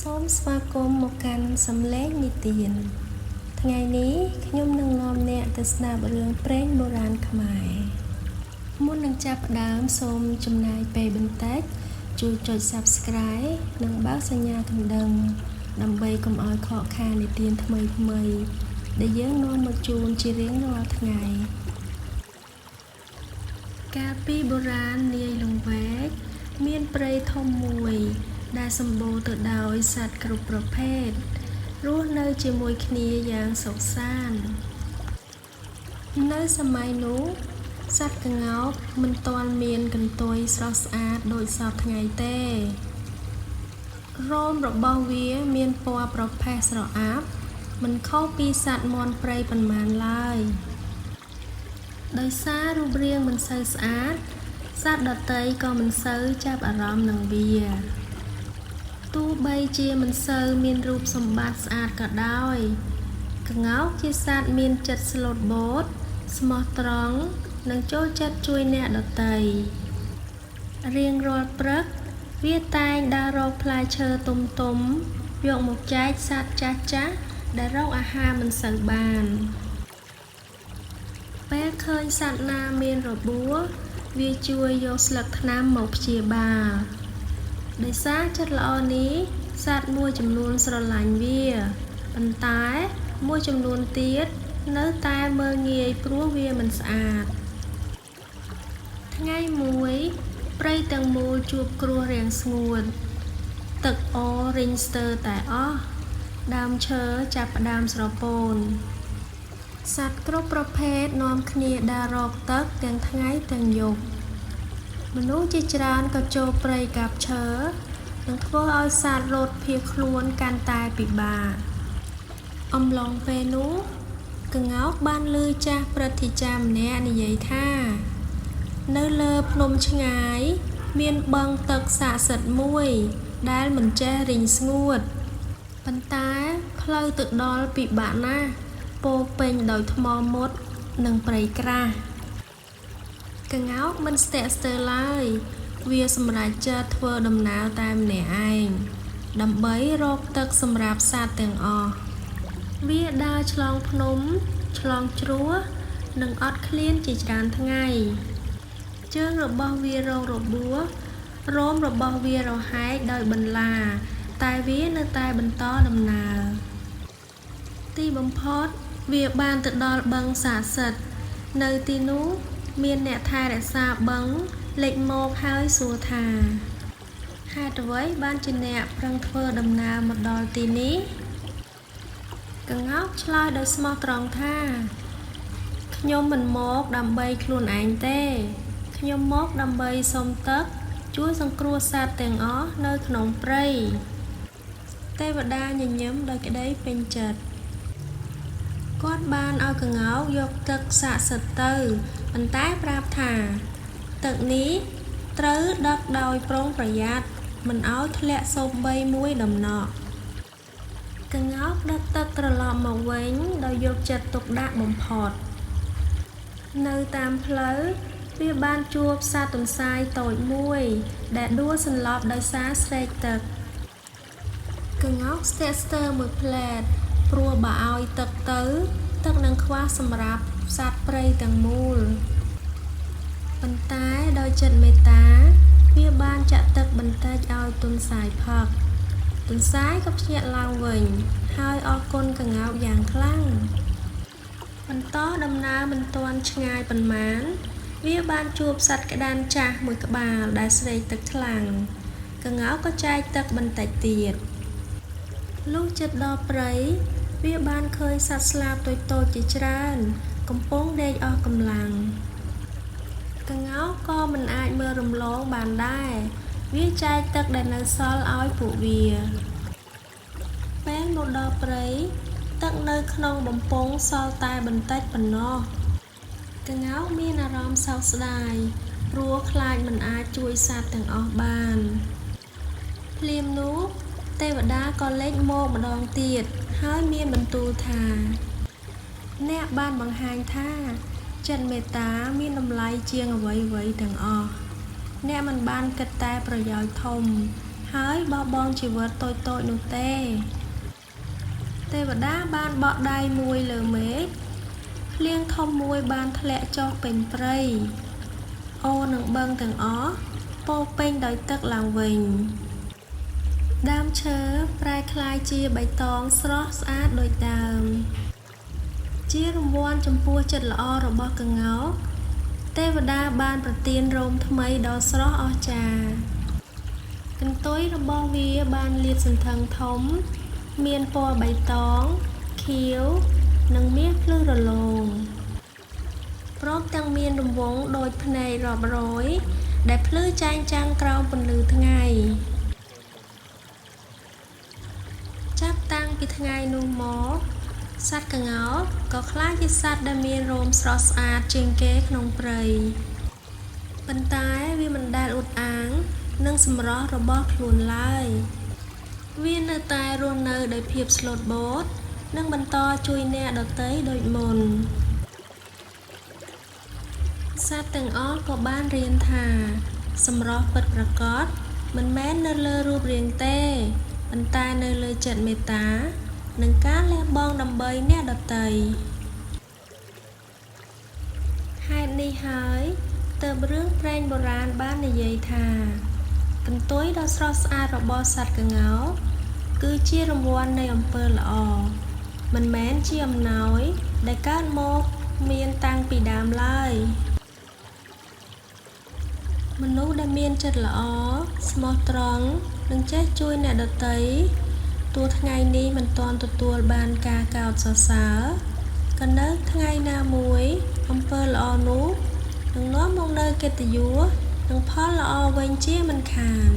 សូមស្វាគមន៍មកកាន់សំឡេងនិទានថ្ងៃនេះខ្ញុំនឹងនាំអ្នកទៅស្ដាប់រឿងព្រេងបុរាណខ្មែរមុននឹងចាប់ផ្ដើមសូមចំណាយពេលបន្តិចជួយចុច Subscribe និងបើកសញ្ញាកណ្ដឹងដើម្បីកុំឲ្យខកខាននិទានថ្មីៗដែលយើងនាំមកជូនជារៀងរាល់ថ្ងៃកាលពីបុរាណនាយលង្វែកមានព្រៃធំមួយដែលសម្បូរទៅដោយសត្វគ្រប់ប្រភេទរស់នៅជាមួយគ្នាយ៉ាងសុខសាន្តនៅសម័យនោះសត្វក្ងោកមិនទាន់មានកន្ទុយស្រស់ស្អាតដូចសពថ្ងៃទេរោមរបស់វាមានពណ៌ប្រផេះស្រអាប់មិនខុសពីសត្វមាន់ព្រៃប៉ុន្មានឡើយដោយសាររូបរាងមិនសូវស្អាតសត្វដទៃក៏មិនសូវចាប់អារម្មណ៍នឹងវាទោះបីជាមិនសូវមានរូបសម្បត្តិស្អាតក៏ដោយក្ងោកជាសត្វមានចិត្តស្លូតបូតស្មោះត្រង់និងចូលចិត្តជួយអ្នកដទៃរៀងរាល់ព្រឹកវាតែងដើររកផ្លែឈើទុំៗយកមកចែកសត្វចាស់ៗដែលរកអាហារមិនសូវបានពេលឃើញសត្វណាមានរបួសវាជួយយកស្លឹកថ្នាំមកព្យាបាលដោយសារចិត្តល្អនេះសត្វមួយចំនួនស្រឡាញ់វាប៉ុន្តែមួយចំនួនទៀតនៅតែមើលងាយព្រោះវាមិនស្អាតថ្ងៃមួយព្រៃទាំងមូលជួបគ្រោះរាំងស្ងួតទឹកអូររីងស្ទើរតែអស់ដើមឈើចាប់ផ្ដើមស្រពោនសត្វគ្រប់ប្រភេទនាំគ្នាដើររកទឹកទាំងថ្ងៃទាំងយប់មនុស្សជាច្រើនក៏ចូលព្រៃកាប់ឈើនិងធ្វើឲ្យសត្វរត់ភៀសខ្លួនកាន់តែពិបាកអំឡុងពេលនោះក្ងោកបានឮចាស់ព្រឹទ្ធាចារ្យម្នាក់និយាយថានៅលើភ្នំឆ្ងាយមានបឹងទឹកស័ក្តិសិទ្ធិមួយដែលមិនចេះរីងស្ងួតប៉ុន្តែផ្លូវទៅដល់ពិបាកណាស់ពោពេញដោយថ្មមុតនិងព្រៃក្រាស់ក្ងោកមិនស្ទាក់ស្ទើរឡើយវាសម្រេចចិត្តធ្វើដំណើរតែម្នាក់ឯងដើម្បីរកទឹកសម្រាប់សត្វទាំងអស់វាដើរឆ្លងភ្នំឆ្លងជ្រោះនិងអត់ឃ្លានជាច្រើនថ្ងៃជើងរបស់វារងរបួសរោមរបស់វារហែកដោយបន្លាតែវានៅតែបន្តដំណើរទីបំផុតវាបានទៅដល់បឹងស័ក្តិសិទ្ធិនៅទីនោះមានអ្នកថែរក្សាបឹងលេចមកហើយសួរថាហេតុអ្វីបានជាអ្នកប្រឹងធ្វើដំណើរមកដល់ទីនេះក្ងោកឆ្លើយដោយស្មោះត្រង់ថាខ្ញុំមិនមកដើម្បីខ្លួនឯងទេខ្ញុំមកដើម្បីសុំទឹកជួយសង្គ្រោះសត្វទាំងអស់នៅក្នុងព្រៃទេវតាញញឹមដោយក្តីពេញចិត្តគាត់បានឲ្យក្ងោកយកទឹកស័ក្តិសិទ្ធិទៅប៉ុន្តែប្រាប់ថាទឹកនេះត្រូវដឹកដោយប្រុងប្រយ័ត្នមិនឲ្យធ្លាក់សូម្បីមួយដំណក់ក្ងោកដឹកទឹកត្រឡប់មកវិញដោយយកចិត្តទុកដាក់បំផុតនៅតាមផ្លូវវាបានជួបសត្វទន្សាយតូចមួយដែលដួលសន្លប់ដោយសារស្រេកទឹកក្ងោកស្ទាក់ស្ទើរមួយភ្លែតព្រោះបើឲ្យទឹកទៅទឹកនឹងខ្វះសម្រាប់សត្វព្រៃទាំងមូលប៉ុន្តែដោយចិត្តមេត្តាវាបានចាក់ទឹកបន្តិចឲ្យទន្សាយផឹកទន្សាយក៏ភ្ញាក់ឡើងវិញហើយអរគុណក្ងោកយ៉ាងខ្លាំងបន្តដំណើរមិនទាន់ឆ្ងាយប៉ុន្មានវាបានជួបសត្វក្តាន់ចាស់មួយក្បាលដែលស្រេកទឹកខ្លាំងក្ងោកក៏ចែកទឹកបន្តិចទៀតលុះជិតដល់ព្រៃវាបានឃើញសត្វស្លាបតូចៗជាច្រើនកំពុងដេកអស់កម្លាំងក្ងោកក៏មិនអាចមើលរំលងបានដែរវាចែកទឹកដែលនៅសល់ឲ្យពួកវាពេលមកដល់ព្រៃទឹកនៅក្នុងបំពង់សល់តែបន្តិចប៉ុណ្ណោះក្ងោកមានអារម្មណ៍សោកស្ដាយព្រោះខ្លាចមិនអាចជួយសត្វទាំងអស់បានភ្លាមនោះទេវតាក៏លេចមកម្ដងទៀតហើយមានបន្ទូលថាអ្នកបានបង្ហាញថាចិត្តមេត្តាមានតម្លៃជាងអ្វីៗទាំងអស់អ្នកមិនបានគិតតែប្រយោជន៍ធំហ ហើយបោះបង់ជីវិតតូចៗនោះទេទេវតាបានបក់ដៃមួយលើមេឃភ្លៀងធំមួយបានធ្លាក់ចុះពេញព្រៃអូរនិងបឹងទាំងអស់ពោរពេញដោយទឹកឡើងវិញដើមឈើប្រែក្លាយជាបៃតងស្រស់ស្អាតដូចដើមជារង្វាន់ចំពោះចិត្តល្អរបស់ក្ងោកទេវតាបានប្រទានរោមថ្មីដ៏ស្រស់អស្ចារ្យកន្ទុយរបស់វាបានលាតសន្ធឹងធំមានពណ៌បៃតងខៀវនិងមានភ្លឺរលោងព្រមទាំងមានរង្វង់ដូចភ្នែករាប់រយដែលភ្លឺចែងចាំងក្រោមពន្លឺថ្ងៃចាប់តាំងពីថ្ងៃនោះមកសត្វក្ងោកក៏ក្លាយជាសត្វដែលមានរោមស្រស់ស្អាតជាងគេក្នុងព្រៃប៉ុន្តែវាមិនដែលអួតអាងនឹងសម្រស់របស់ខ្លួនឡើយវានៅតែរស់នៅដោយភាពស្លូតបូតនិងបន្តជួយអ្នកដទៃដូចមុនសត្វទាំងអស់ក៏បានរៀនថាសម្រស់ពិតប្រាកដមិនមែននៅលើរូបរាងទេប៉ុន្តែនៅលើចិត្តមេត្តានិងការលះបង់ដើម្បីអ្នកដទៃហេតុនេះហើយទើបរឿងព្រេងបុរាណបាននិយាយថាកន្ទុយដ៏ស្រស់ស្អាតរបស់សត្វក្ងោកគឺជារង្វាន់នៃអំពើល្អមិនមែនជាអំណោយដែលកើតមកមានតាំងពីដើមឡើយមនុស្សដែលមានចិត្តល្អស្មោះត្រង់និងចេះជួយអ្នកដទៃទោះថ្ងៃនេះមិនទាន់ទទួលបានការកោតសរសើរក៏នៅថ្ងៃណាមួយអំពើល្អនោះនឹងនាំមកនូវកិត្តិយសនិងផលល្អវិញជាមិនខាន